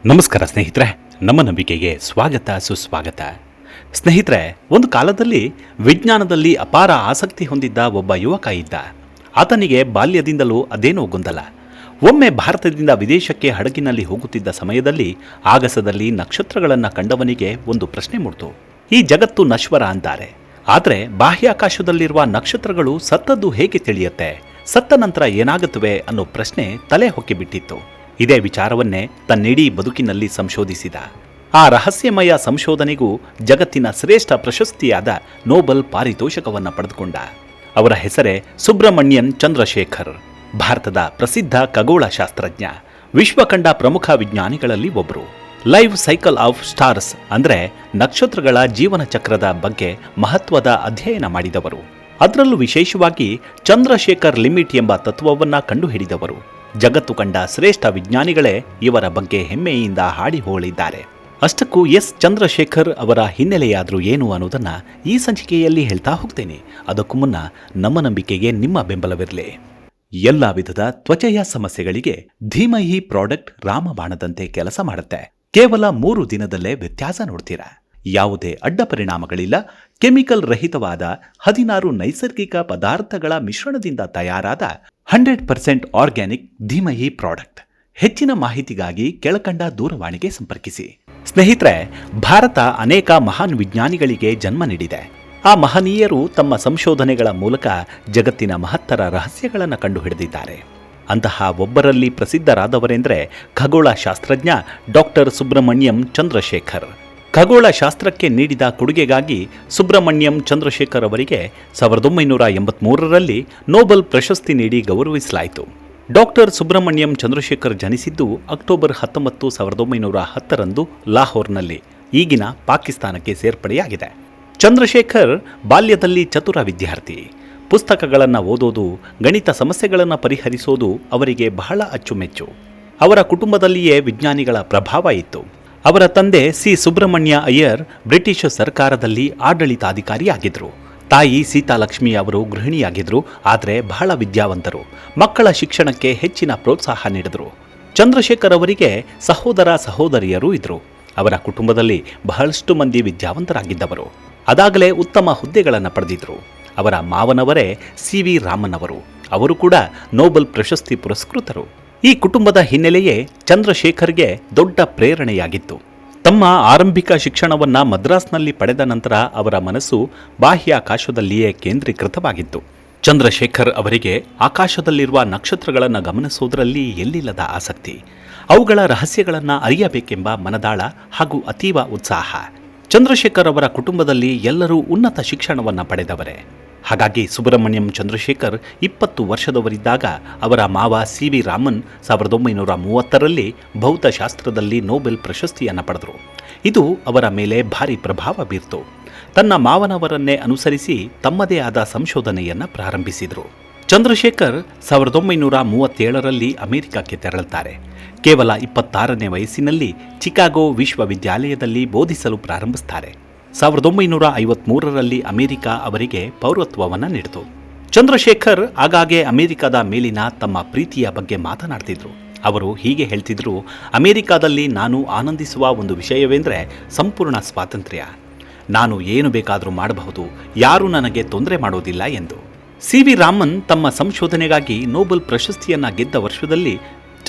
ನಮಸ್ಕಾರ ಸ್ನೇಹಿತರೆ, ನಮ್ಮ ನಂಬಿಕೆಗೆ ಸ್ವಾಗತ ಸುಸ್ವಾಗತ. ಸ್ನೇಹಿತರೆ, ಒಂದು ಕಾಲದಲ್ಲಿ ವಿಜ್ಞಾನದಲ್ಲಿ ಅಪಾರ ಆಸಕ್ತಿ ಹೊಂದಿದ್ದ ಒಬ್ಬ ಯುವಕ ಇದ್ದ. ಆತನಿಗೆ ಬಾಲ್ಯದಿಂದಲೂ ಅದೇನೋ ಗೊಂದಲ. ಒಮ್ಮೆ ಭಾರತದಿಂದ ವಿದೇಶಕ್ಕೆ ಹಡಗಿನಲ್ಲಿ ಹೋಗುತ್ತಿದ್ದ ಸಮಯದಲ್ಲಿ ಆಗಸದಲ್ಲಿ ನಕ್ಷತ್ರಗಳನ್ನು ಕಂಡವನಿಗೆ ಒಂದು ಪ್ರಶ್ನೆ ಮೂಡಿತು. ಈ ಜಗತ್ತು ನಶ್ವರ ಅಂತಾರೆ, ಆದರೆ ಬಾಹ್ಯಾಕಾಶದಲ್ಲಿರುವ ನಕ್ಷತ್ರಗಳು ಸತ್ತದ್ದು ಹೇಗೆ ತಿಳಿಯುತ್ತೆ, ಸತ್ತ ನಂತರ ಏನಾಗುತ್ತವೆ ಅನ್ನೋ ಪ್ರಶ್ನೆ ತಲೆ ಹೊಕ್ಕಿಬಿಟ್ಟಿತ್ತು. ಇದೇ ವಿಚಾರವನ್ನೇ ತನ್ನಿಡೀ ಬದುಕಿನಲ್ಲಿ ಸಂಶೋಧಿಸಿದ. ಆ ರಹಸ್ಯಮಯ ಸಂಶೋಧನೆಗೂ ಜಗತ್ತಿನ ಶ್ರೇಷ್ಠ ಪ್ರಶಸ್ತಿಯಾದ ನೋಬೆಲ್ ಪಾರಿತೋಷಕವನ್ನು ಪಡೆದುಕೊಂಡ. ಅವರ ಹೆಸರೇ ಸುಬ್ರಮಣ್ಯನ್ ಚಂದ್ರಶೇಖರ್. ಭಾರತದ ಪ್ರಸಿದ್ಧ ಖಗೋಳಶಾಸ್ತ್ರಜ್ಞ, ವಿಶ್ವಕಂಡ ಪ್ರಮುಖ ವಿಜ್ಞಾನಿಗಳಲ್ಲಿ ಒಬ್ಬರು. ಲೈಫ್ ಸೈಕಲ್ ಆಫ್ ಸ್ಟಾರ್ಸ್ ಅಂದರೆ ನಕ್ಷತ್ರಗಳ ಜೀವನ ಚಕ್ರದ ಬಗ್ಗೆ ಮಹತ್ವದ ಅಧ್ಯಯನ ಮಾಡಿದವರು. ಅದರಲ್ಲೂ ವಿಶೇಷವಾಗಿ ಚಂದ್ರಶೇಖರ್ ಲಿಮಿಟ್ ಎಂಬ ತತ್ವವನ್ನು ಕಂಡುಹಿಡಿದವರು. ಜಗತ್ತು ಕಂಡ ಶ್ರೇಷ್ಠ ವಿಜ್ಞಾನಿಗಳೇ ಇವರ ಬಗ್ಗೆ ಹೆಮ್ಮೆಯಿಂದ ಹಾಡಿ ಹೋಳಿದ್ದಾರೆ. ಅಷ್ಟಕ್ಕೂ ಚಂದ್ರಶೇಖರ್ ಅವರ ಹಿನ್ನೆಲೆಯಾದರೂ ಏನು ಅನ್ನೋದನ್ನು ಈ ಸಂಚಿಕೆಯಲ್ಲಿ ಹೇಳ್ತಾ ಹೋಗ್ತೇನೆ. ಅದಕ್ಕೂ ಮುನ್ನ ನಮ್ಮ ನಂಬಿಕೆಗೆ ನಿಮ್ಮ ಬೆಂಬಲವಿರಲಿ. ಎಲ್ಲ ವಿಧದ ತ್ವಚೆಯ ಸಮಸ್ಯೆಗಳಿಗೆ ಧೀಮಹಿ ಪ್ರಾಡಕ್ಟ್ ರಾಮಬಾಣದಂತೆ ಕೆಲಸ ಮಾಡುತ್ತೆ. ಕೇವಲ 3 ದಿನದಲ್ಲೇ ವ್ಯತ್ಯಾಸ ನೋಡ್ತೀರಾ. ಯಾವುದೇ ಅಡ್ಡ ಪರಿಣಾಮಗಳಿಲ್ಲ. ಕೆಮಿಕಲ್ ರಹಿತವಾದ 16 ನೈಸರ್ಗಿಕ ಪದಾರ್ಥಗಳ ಮಿಶ್ರಣದಿಂದ ತಯಾರಾದ 100% ಆರ್ಗ್ಯಾನಿಕ್ ಧೀಮಹಿ ಪ್ರಾಡಕ್ಟ್. ಹೆಚ್ಚಿನ ಮಾಹಿತಿಗಾಗಿ ಕೆಳಕಂಡ ದೂರವಾಣಿಗೆ ಸಂಪರ್ಕಿಸಿ. ಸ್ನೇಹಿತರೆ, ಭಾರತ ಅನೇಕ ಮಹಾನ್ ವಿಜ್ಞಾನಿಗಳಿಗೆ ಜನ್ಮ ನೀಡಿದೆ. ಆ ಮಹನೀಯರು ತಮ್ಮ ಸಂಶೋಧನೆಗಳ ಮೂಲಕ ಜಗತ್ತಿನ ಮಹತ್ತರ ರಹಸ್ಯಗಳನ್ನು ಕಂಡುಹಿಡಿದಿದ್ದಾರೆ. ಅಂತಹ ಒಬ್ಬರಲ್ಲಿ ಪ್ರಸಿದ್ಧರಾದವರೆಂದರೆ ಖಗೋಳಶಾಸ್ತ್ರಜ್ಞ ಡಾಕ್ಟರ್ ಸುಬ್ರಮಣ್ಯಂ ಚಂದ್ರಶೇಖರ್. ಖಗೋಳಶಾಸ್ತ್ರಕ್ಕೆ ನೀಡಿದ ಕೊಡುಗೆಗಾಗಿ ಸುಬ್ರಮಣ್ಯಂ ಚಂದ್ರಶೇಖರ್ ಅವರಿಗೆ 1983ರಲ್ಲಿ ನೋಬೆಲ್ ಪ್ರಶಸ್ತಿ ನೀಡಿ ಗೌರವಿಸಲಾಯಿತು. ಡಾಕ್ಟರ್ ಸುಬ್ರಮಣ್ಯಂ ಚಂದ್ರಶೇಖರ್ ಜನಿಸಿದ್ದು ಅಕ್ಟೋಬರ್ 19, 1910ರಂದು ಲಾಹೋರ್ನಲ್ಲಿ, ಈಗಿನ ಪಾಕಿಸ್ತಾನಕ್ಕೆ ಸೇರ್ಪಡೆಯಾಗಿದೆ. ಚಂದ್ರಶೇಖರ್ ಬಾಲ್ಯದಲ್ಲಿ ಚತುರ ವಿದ್ಯಾರ್ಥಿ. ಪುಸ್ತಕಗಳನ್ನು ಓದೋದು, ಗಣಿತ ಸಮಸ್ಯೆಗಳನ್ನು ಪರಿಹರಿಸೋದು ಅವರಿಗೆ ಬಹಳ ಅಚ್ಚುಮೆಚ್ಚು. ಅವರ ಕುಟುಂಬದಲ್ಲಿಯೇ ವಿಜ್ಞಾನಿಗಳ ಪ್ರಭಾವ ಇತ್ತು. ಅವರ ತಂದೆ ಸಿ ಸುಬ್ರಹ್ಮಣ್ಯ ಅಯ್ಯರ್ ಬ್ರಿಟಿಷ್ ಸರ್ಕಾರದಲ್ಲಿ ಆಡಳಿತಾಧಿಕಾರಿಯಾಗಿದ್ದರು. ತಾಯಿ ಸೀತಾಲಕ್ಷ್ಮಿ ಅವರು ಗೃಹಿಣಿಯಾಗಿದ್ದರು, ಆದರೆ ಬಹಳ ವಿದ್ಯಾವಂತರು. ಮಕ್ಕಳ ಶಿಕ್ಷಣಕ್ಕೆ ಹೆಚ್ಚಿನ ಪ್ರೋತ್ಸಾಹ ನೀಡಿದರು. ಚಂದ್ರಶೇಖರ್ ಅವರಿಗೆ ಸಹೋದರ ಸಹೋದರಿಯರು ಇದ್ದರು. ಅವರ ಕುಟುಂಬದಲ್ಲಿ ಬಹಳಷ್ಟು ಮಂದಿ ವಿದ್ಯಾವಂತರಾಗಿದ್ದವರು. ಅದಾಗಲೇ ಉತ್ತಮ ಹುದ್ದೆಗಳನ್ನು ಪಡೆದಿದ್ದರು. ಅವರ ಮಾವನವರೇ ಸಿ ವಿ ರಾಮನ್ ಅವರು. ಅವರು ಕೂಡ ನೋಬೆಲ್ ಪ್ರಶಸ್ತಿ ಪುರಸ್ಕೃತರು. ಈ ಕುಟುಂಬದ ಹಿನ್ನೆಲೆಯೇ ಚಂದ್ರಶೇಖರ್ಗೆ ದೊಡ್ಡ ಪ್ರೇರಣೆಯಾಗಿತ್ತು. ತಮ್ಮ ಆರಂಭಿಕ ಶಿಕ್ಷಣವನ್ನು ಮದ್ರಾಸ್ನಲ್ಲಿ ಪಡೆದ ನಂತರ ಅವರ ಮನಸ್ಸು ಬಾಹ್ಯಾಕಾಶದಲ್ಲಿಯೇ ಕೇಂದ್ರೀಕೃತವಾಗಿತ್ತು. ಚಂದ್ರಶೇಖರ್ ಅವರಿಗೆ ಆಕಾಶದಲ್ಲಿರುವ ನಕ್ಷತ್ರಗಳನ್ನು ಗಮನಿಸುವುದರಲ್ಲಿ ಎಲ್ಲಿಲ್ಲದ ಆಸಕ್ತಿ, ಅವುಗಳ ರಹಸ್ಯಗಳನ್ನು ಅರಿಯಬೇಕೆಂಬ ಮನದಾಳ ಹಾಗೂ ಅತೀವ ಉತ್ಸಾಹ. ಚಂದ್ರಶೇಖರ್ ಅವರ ಕುಟುಂಬದಲ್ಲಿ ಎಲ್ಲರೂ ಉನ್ನತ ಶಿಕ್ಷಣವನ್ನು ಪಡೆದವರೇ. ಹಾಗಾಗಿ ಸುಬ್ರಮಣ್ಯಂ ಚಂದ್ರಶೇಖರ್ 20 ವರ್ಷದವರಿದ್ದಾಗ ಅವರ ಮಾವ ಸಿ ವಿ ರಾಮನ್ 1930ರಲ್ಲಿ ಭೌತಶಾಸ್ತ್ರದಲ್ಲಿ ನೋಬೆಲ್ ಪ್ರಶಸ್ತಿಯನ್ನು ಪಡೆದರು. ಇದು ಅವರ ಮೇಲೆ ಭಾರಿ ಪ್ರಭಾವ ಬೀರ್ತು. ತನ್ನ ಮಾವನವರನ್ನೇ ಅನುಸರಿಸಿ ತಮ್ಮದೇ ಆದ ಸಂಶೋಧನೆಯನ್ನು ಪ್ರಾರಂಭಿಸಿದರು. ಚಂದ್ರಶೇಖರ್ 1937ರಲ್ಲಿ ಅಮೆರಿಕಕ್ಕೆ ತೆರಳುತ್ತಾರೆ. ಕೇವಲ 26ನೇ ವಯಸ್ಸಿನಲ್ಲಿ ಚಿಕಾಗೋ ವಿಶ್ವವಿದ್ಯಾಲಯದಲ್ಲಿ ಬೋಧಿಸಲು ಪ್ರಾರಂಭಿಸುತ್ತಾರೆ. 1953ರಲ್ಲಿ ಅಮೆರಿಕ ಅವರಿಗೆ ಪೌರತ್ವವನ್ನು ನೀಡಿತು. ಚಂದ್ರಶೇಖರ್ ಆಗಾಗ್ಗೆ ಅಮೆರಿಕದ ಮೇಲಿನ ತಮ್ಮ ಪ್ರೀತಿಯ ಬಗ್ಗೆ ಮಾತನಾಡ್ತಿದ್ರು. ಅವರು ಹೀಗೆ ಹೇಳ್ತಿದ್ರು, ಅಮೆರಿಕಾದಲ್ಲಿ ನಾನು ಆನಂದಿಸುವ ಒಂದು ವಿಷಯವೆಂದರೆ ಸಂಪೂರ್ಣ ಸ್ವಾತಂತ್ರ್ಯ. ನಾನು ಏನು ಬೇಕಾದರೂ ಮಾಡಬಹುದು, ಯಾರೂ ನನಗೆ ತೊಂದರೆ ಮಾಡೋದಿಲ್ಲ ಎಂದು. ಸಿ ವಿ ರಾಮನ್ ತಮ್ಮ ಸಂಶೋಧನೆಗಾಗಿ ನೋಬೆಲ್ ಪ್ರಶಸ್ತಿಯನ್ನು ಗೆದ್ದ ವರ್ಷದಲ್ಲಿ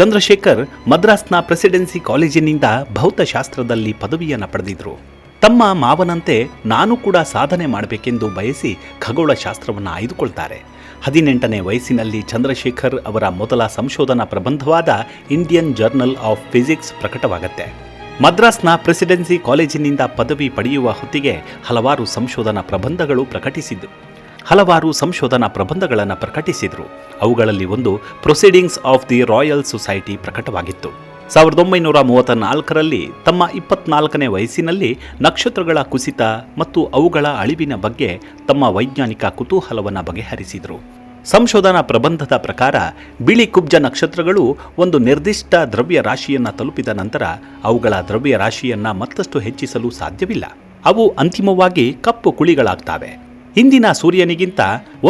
ಚಂದ್ರಶೇಖರ್ ಮದ್ರಾಸ್ನ ಪ್ರೆಸಿಡೆನ್ಸಿ ಕಾಲೇಜಿನಿಂದ ಭೌತಶಾಸ್ತ್ರದಲ್ಲಿ ಪದವಿಯನ್ನು ಪಡೆದಿದ್ದರು. ತಮ್ಮ ಮಾವನಂತೆ ನಾನು ಕೂಡ ಸಾಧನೆ ಮಾಡಬೇಕೆಂದು ಬಯಸಿ ಖಗೋಳಶಾಸ್ತ್ರವನ್ನು ಆಯ್ದುಕೊಳ್ತಾರೆ. 18ನೇ ವಯಸ್ಸಿನಲ್ಲಿ ಚಂದ್ರಶೇಖರ್ ಅವರ ಮೊದಲ ಸಂಶೋಧನಾ ಪ್ರಬಂಧವಾದ ಇಂಡಿಯನ್ ಜರ್ನಲ್ ಆಫ್ ಫಿಸಿಕ್ಸ್ ಪ್ರಕಟವಾಗುತ್ತೆ. ಮದ್ರಾಸ್ನ ಪ್ರೆಸಿಡೆನ್ಸಿ ಕಾಲೇಜಿನಿಂದ ಪದವಿ ಪಡೆಯುವ ಹೊತ್ತಿಗೆ ಹಲವಾರು ಸಂಶೋಧನಾ ಪ್ರಬಂಧಗಳನ್ನು ಪ್ರಕಟಿಸಿದರು. ಅವುಗಳಲ್ಲಿ ಒಂದು proceedings of the royal society ಪ್ರಕಟವಾಗಿತ್ತು. 1934ರಲ್ಲಿ ತಮ್ಮ 24ನೇ ವಯಸ್ಸಿನಲ್ಲಿ ನಕ್ಷತ್ರಗಳ ಕುಸಿತ ಮತ್ತು ಅವುಗಳ ಅಳಿವಿನ ಬಗ್ಗೆ ತಮ್ಮ ವೈಜ್ಞಾನಿಕ ಕುತೂಹಲವನ್ನು ಬಗೆಹರಿಸಿದರು. ಸಂಶೋಧನಾ ಪ್ರಬಂಧದ ಪ್ರಕಾರ ಬಿಳಿ ಕುಬ್ಜ ನಕ್ಷತ್ರಗಳು ಒಂದು ನಿರ್ದಿಷ್ಟ ದ್ರವ್ಯ ರಾಶಿಯನ್ನು ತಲುಪಿದ ನಂತರ ಅವುಗಳ ದ್ರವ್ಯ ರಾಶಿಯನ್ನು ಮತ್ತಷ್ಟು ಹೆಚ್ಚಿಸಲು ಸಾಧ್ಯವಿಲ್ಲ. ಅವು ಅಂತಿಮವಾಗಿ ಕಪ್ಪು ಕುಳಿಗಳಾಗ್ತವೆ. ಇಂದಿನ ಸೂರ್ಯನಿಗಿಂತ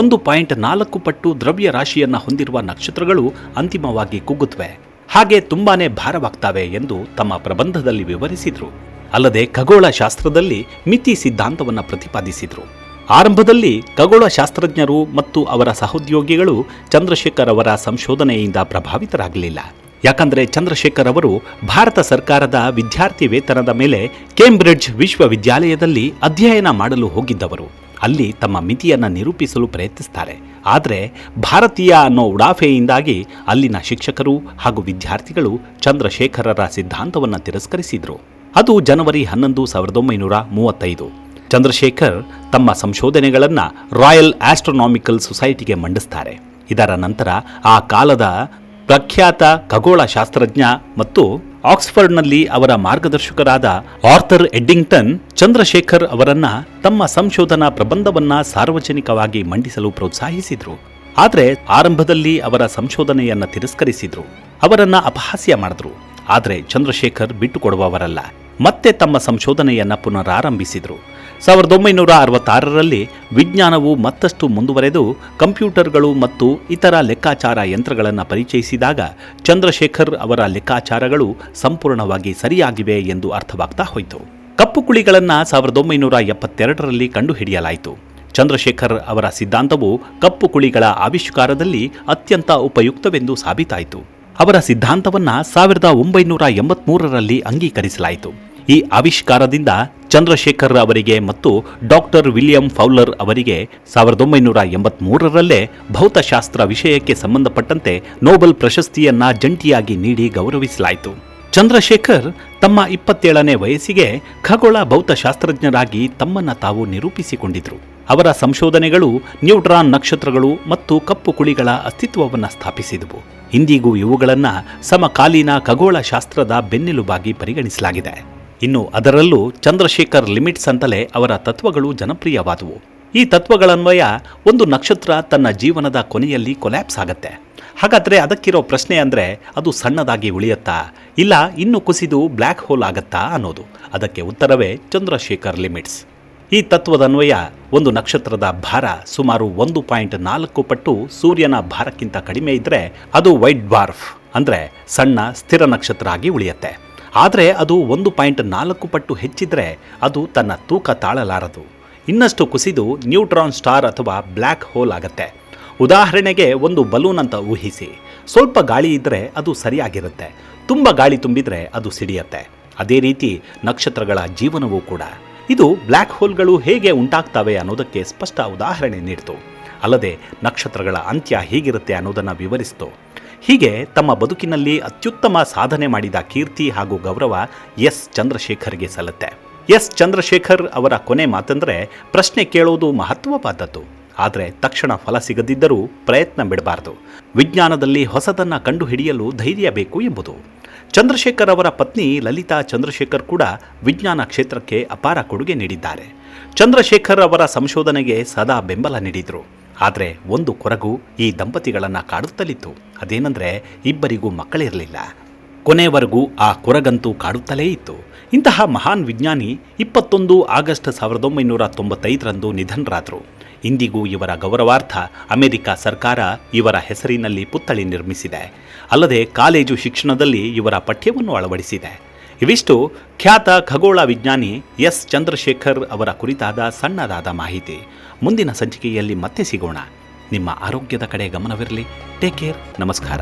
1.4 ಪಟ್ಟು ದ್ರವ್ಯ ರಾಶಿಯನ್ನು ಹೊಂದಿರುವ ನಕ್ಷತ್ರಗಳು ಅಂತಿಮವಾಗಿ ಕುಗ್ಗುತ್ತವೆ. ಹಾಗೆ ತುಂಬಾನೇ ಭಾರವಾಗ್ತವೆ ಎಂದು ತಮ್ಮ ಪ್ರಬಂಧದಲ್ಲಿ ವಿವರಿಸಿದ್ರು. ಅಲ್ಲದೆ ಖಗೋಳ ಶಾಸ್ತ್ರದಲ್ಲಿ ಮಿತಿ ಸಿದ್ಧಾಂತವನ್ನು ಪ್ರತಿಪಾದಿಸಿದ್ರು. ಆರಂಭದಲ್ಲಿ ಖಗೋಳ ಶಾಸ್ತ್ರಜ್ಞರು ಮತ್ತು ಅವರ ಸಹೋದ್ಯೋಗಿಗಳು ಚಂದ್ರಶೇಖರ್ ಅವರ ಸಂಶೋಧನೆಯಿಂದ ಪ್ರಭಾವಿತರಾಗಲಿಲ್ಲ. ಯಾಕಂದ್ರೆ ಚಂದ್ರಶೇಖರ್ ಅವರು ಭಾರತ ಸರ್ಕಾರದ ವಿದ್ಯಾರ್ಥಿ ವೇತನದ ಮೇಲೆ ಕೇಂಬ್ರಿಡ್ಜ್ ವಿಶ್ವವಿದ್ಯಾಲಯದಲ್ಲಿ ಅಧ್ಯಯನ ಮಾಡಲು ಹೋಗಿದ್ದವರು. ಅಲ್ಲಿ ತಮ್ಮ ಮಿತಿಯನ್ನು ನಿರೂಪಿಸಲು ಪ್ರಯತ್ನಿಸ್ತಾರೆ. ಆದರೆ ಭಾರತೀಯ ಅನ್ನೋ ಉಡಾಫೆಯಿಂದಾಗಿ ಅಲ್ಲಿನ ಶಿಕ್ಷಕರು ಹಾಗೂ ವಿದ್ಯಾರ್ಥಿಗಳು ಚಂದ್ರಶೇಖರರ ಸಿದ್ಧಾಂತವನ್ನು ತಿರಸ್ಕರಿಸಿದ್ರು. ಅದು ಜನವರಿ 11, 1935. ಚಂದ್ರಶೇಖರ್ ತಮ್ಮ ಸಂಶೋಧನೆಗಳನ್ನು ರಾಯಲ್ ಆಸ್ಟ್ರೋನಾಮಿಕಲ್ ಸೊಸೈಟಿಗೆ ಮಂಡಿಸ್ತಾರೆ. ಇದರ ನಂತರ ಆ ಕಾಲದ ಪ್ರಖ್ಯಾತ ಖಗೋಳ ಶಾಸ್ತ್ರಜ್ಞ ಮತ್ತು ಆಕ್ಸ್ಫರ್ಡ್ನಲ್ಲಿ ಅವರ ಮಾರ್ಗದರ್ಶಕರಾದ ಆರ್ಥರ್ ಎಡ್ಡಿಂಗ್ಟನ್ ಚಂದ್ರಶೇಖರ್ ಅವರನ್ನ ತಮ್ಮ ಸಂಶೋಧನಾ ಪ್ರಬಂಧವನ್ನ ಸಾರ್ವಜನಿಕವಾಗಿ ಮಂಡಿಸಲು ಪ್ರೋತ್ಸಾಹಿಸಿದ್ರು. ಆದರೆ ಆರಂಭದಲ್ಲಿ ಅವರ ಸಂಶೋಧನೆಯನ್ನ ತಿರಸ್ಕರಿಸಿದ್ರು, ಅವರನ್ನ ಅಪಹಾಸ್ಯ ಮಾಡಿದ್ರು. ಆದರೆ ಚಂದ್ರಶೇಖರ್ ಬಿಟ್ಟುಕೊಡುವವರಲ್ಲ. ಮತ್ತೆ ತಮ್ಮ ಸಂಶೋಧನೆಯನ್ನ ಪುನರಾರಂಭಿಸಿದ್ರು. 1966ರಲ್ಲಿ ವಿಜ್ಞಾನವು ಮತ್ತಷ್ಟು ಮುಂದುವರೆದು ಕಂಪ್ಯೂಟರ್ಗಳು ಮತ್ತು ಇತರ ಲೆಕ್ಕಾಚಾರ ಯಂತ್ರಗಳನ್ನು ಪರಿಚಯಿಸಿದಾಗ ಚಂದ್ರಶೇಖರ್ ಅವರ ಲೆಕ್ಕಾಚಾರಗಳು ಸಂಪೂರ್ಣವಾಗಿ ಸರಿಯಾಗಿವೆ ಎಂದು ಅರ್ಥವಾಗ್ತಾ ಹೋಯಿತು. ಕಪ್ಪು ಕುಳಿಗಳನ್ನು 1972ರಲ್ಲಿ ಕಂಡುಹಿಡಿಯಲಾಯಿತು. ಚಂದ್ರಶೇಖರ್ ಅವರ ಸಿದ್ಧಾಂತವು ಕಪ್ಪು ಕುಳಿಗಳ ಆವಿಷ್ಕಾರದಲ್ಲಿ ಅತ್ಯಂತ ಉಪಯುಕ್ತವೆಂದು ಸಾಬೀತಾಯಿತು. ಅವರ ಸಿದ್ಧಾಂತವನ್ನು 1983ರಲ್ಲಿ ಅಂಗೀಕರಿಸಲಾಯಿತು. ಈ ಆವಿಷ್ಕಾರದಿಂದ ಚಂದ್ರಶೇಖರ್ ಅವರಿಗೆ ಮತ್ತು ಡಾಕ್ಟರ್ ವಿಲಿಯಂ ಫೌಲರ್ ಅವರಿಗೆ 1983ರಲ್ಲೇ ಭೌತಶಾಸ್ತ್ರ ವಿಷಯಕ್ಕೆ ಸಂಬಂಧಪಟ್ಟಂತೆ ನೊಬೆಲ್ ಪ್ರಶಸ್ತಿಯನ್ನ ಜಂಟಿಯಾಗಿ ನೀಡಿ ಗೌರವಿಸಲಾಯಿತು. ಚಂದ್ರಶೇಖರ್ ತಮ್ಮ 27ನೇ ವಯಸ್ಸಿಗೆ ಖಗೋಳ ಭೌತಶಾಸ್ತ್ರಜ್ಞರಾಗಿ ತಮ್ಮನ್ನು ತಾವು ನಿರೂಪಿಸಿಕೊಂಡಿದ್ರು. ಅವರ ಸಂಶೋಧನೆಗಳು ನ್ಯೂಟ್ರಾನ್ ನಕ್ಷತ್ರಗಳು ಮತ್ತು ಕಪ್ಪು ಕುಳಿಗಳ ಅಸ್ತಿತ್ವವನ್ನು ಸ್ಥಾಪಿಸಿದವು. ಇಂದಿಗೂ ಇವುಗಳನ್ನು ಸಮಕಾಲೀನ ಖಗೋಳ ಶಾಸ್ತ್ರದ ಬೆನ್ನೆಲುಬಾಗಿ ಪರಿಗಣಿಸಲಾಗಿದೆ. ಇನ್ನು ಅದರಲ್ಲೂ ಚಂದ್ರಶೇಖರ್ ಲಿಮಿಟ್ಸ್ ಅಂತಲೇ ಅವರ ತತ್ವಗಳು ಜನಪ್ರಿಯವಾದವು. ಈ ತತ್ವಗಳನ್ವಯ ಒಂದು ನಕ್ಷತ್ರ ತನ್ನ ಜೀವನದ ಕೊನೆಯಲ್ಲಿ ಕೊಲ್ಯಾಪ್ಸ್ ಆಗತ್ತೆ. ಹಾಗಾದರೆ ಅದಕ್ಕಿರೋ ಪ್ರಶ್ನೆ ಅಂದರೆ ಅದು ಸಣ್ಣದಾಗಿ ಉಳಿಯುತ್ತಾ ಇಲ್ಲ ಇನ್ನು ಕುಸಿದು ಬ್ಲ್ಯಾಕ್ ಹೋಲ್ ಆಗತ್ತಾ ಅನ್ನೋದು. ಅದಕ್ಕೆ ಉತ್ತರವೇ ಚಂದ್ರಶೇಖರ್ ಲಿಮಿಟ್ಸ್. ಈ ತತ್ವದನ್ವಯ ಒಂದು ನಕ್ಷತ್ರದ ಭಾರ ಸುಮಾರು 1.4 ಪಟ್ಟು ಸೂರ್ಯನ ಭಾರಕ್ಕಿಂತ ಕಡಿಮೆ ಇದ್ದರೆ ಅದು ವೈಟ್ ಡ್ವಾರ್ಫ್ ಅಂದರೆ ಸಣ್ಣ ಸ್ಥಿರ ನಕ್ಷತ್ರ ಆಗಿ ಉಳಿಯುತ್ತೆ. ಆದರೆ ಅದು 1.4 ಪಟ್ಟು ಹೆಚ್ಚಿದ್ರೆ ಅದು ತನ್ನ ತೂಕ ತಾಳಲಾರದು. ಇನ್ನಷ್ಟು ಕುಸಿದು ನ್ಯೂಟ್ರಾನ್ ಸ್ಟಾರ್ ಅಥವಾ ಬ್ಲ್ಯಾಕ್ ಹೋಲ್ ಆಗತ್ತೆ. ಉದಾಹರಣೆಗೆ ಒಂದು ಬಲೂನ್ ಅಂತ ಊಹಿಸಿ. ಸ್ವಲ್ಪ ಗಾಳಿ ಇದ್ದರೆ ಅದು ಸರಿಯಾಗಿರುತ್ತೆ, ತುಂಬ ಗಾಳಿ ತುಂಬಿದರೆ ಅದು ಸಿಡಿಯತ್ತೆ. ಅದೇ ರೀತಿ ನಕ್ಷತ್ರಗಳ ಜೀವನವೂ ಕೂಡ. ಇದು ಬ್ಲ್ಯಾಕ್ ಹೋಲ್ಗಳು ಹೇಗೆ ಉಂಟಾಗ್ತವೆ ಅನ್ನೋದಕ್ಕೆ ಸ್ಪಷ್ಟ ಉದಾಹರಣೆ ನೀಡಿತು. ಅಲ್ಲದೆ ನಕ್ಷತ್ರಗಳ ಅಂತ್ಯ ಹೇಗಿರುತ್ತೆ ಅನ್ನೋದನ್ನು ವಿವರಿಸಿತು. ಹೀಗೆ ತಮ್ಮ ಬದುಕಿನಲ್ಲಿ ಅತ್ಯುತ್ತಮ ಸಾಧನೆ ಮಾಡಿದ ಕೀರ್ತಿ ಹಾಗೂ ಗೌರವ ಎಸ್ ಚಂದ್ರಶೇಖರ್ಗೆ ಸಲ್ಲುತ್ತೆ. ಎಸ್ ಚಂದ್ರಶೇಖರ್ ಅವರ ಕೊನೆ ಮಾತಂದರೆ ಪ್ರಶ್ನೆ ಕೇಳೋದು ಮಹತ್ವವಾದದ್ದು, ಆದರೆ ತಕ್ಷಣ ಫಲ ಸಿಗದಿದ್ದರೂ ಪ್ರಯತ್ನ ಬಿಡಬಾರದು. ವಿಜ್ಞಾನದಲ್ಲಿ ಹೊಸದನ್ನು ಕಂಡುಹಿಡಿಯಲು ಧೈರ್ಯ ಬೇಕು ಎಂಬುದು. ಚಂದ್ರಶೇಖರ್ ಅವರ ಪತ್ನಿ ಲಲಿತಾ ಚಂದ್ರಶೇಖರ್ ಕೂಡ ವಿಜ್ಞಾನ ಕ್ಷೇತ್ರಕ್ಕೆ ಅಪಾರ ಕೊಡುಗೆ ನೀಡಿದ್ದಾರೆ. ಚಂದ್ರಶೇಖರ್ ಅವರ ಸಂಶೋಧನೆಗೆ ಸದಾ ಬೆಂಬಲ ನೀಡಿದರು. ಆದರೆ ಒಂದು ಕೊರಗು ಈ ದಂಪತಿಗಳನ್ನು ಕಾಡುತ್ತಲಿತ್ತು. ಅದೇನೆಂದರೆ ಇಬ್ಬರಿಗೂ ಮಕ್ಕಳಿರಲಿಲ್ಲ. ಕೊನೆವರೆಗೂ ಆ ಕೊರಗಂತೂ ಕಾಡುತ್ತಲೇ ಇತ್ತು. ಇಂತಹ ಮಹಾನ್ ವಿಜ್ಞಾನಿ 21 ಆಗಸ್ಟ್ 1995ರಂದು ನಿಧನರಾದರು. ಇಂದಿಗೂ ಇವರ ಗೌರವಾರ್ಥ ಅಮೆರಿಕ ಸರ್ಕಾರ ಇವರ ಹೆಸರಿನಲ್ಲಿ ಪುತ್ಥಳಿ ನಿರ್ಮಿಸಿದೆ. ಅಲ್ಲದೆ ಕಾಲೇಜು ಶಿಕ್ಷಣದಲ್ಲಿ ಇವರ ಪಠ್ಯವನ್ನು ಅಳವಡಿಸಿದೆ. ಇವಿಷ್ಟು ಖ್ಯಾತ ಖಗೋಳ ವಿಜ್ಞಾನಿ ಎಸ್ ಚಂದ್ರಶೇಖರ್ ಅವರ ಕುರಿತಾದ ಸಣ್ಣದಾದ ಮಾಹಿತಿ. ಮುಂದಿನ ಸಂಚಿಕೆಯಲ್ಲಿ ಮತ್ತೆ ಸಿಗೋಣ. ನಿಮ್ಮ ಆರೋಗ್ಯದ ಕಡೆ ಗಮನವಿರಲಿ. Take care. ನಮಸ್ಕಾರ.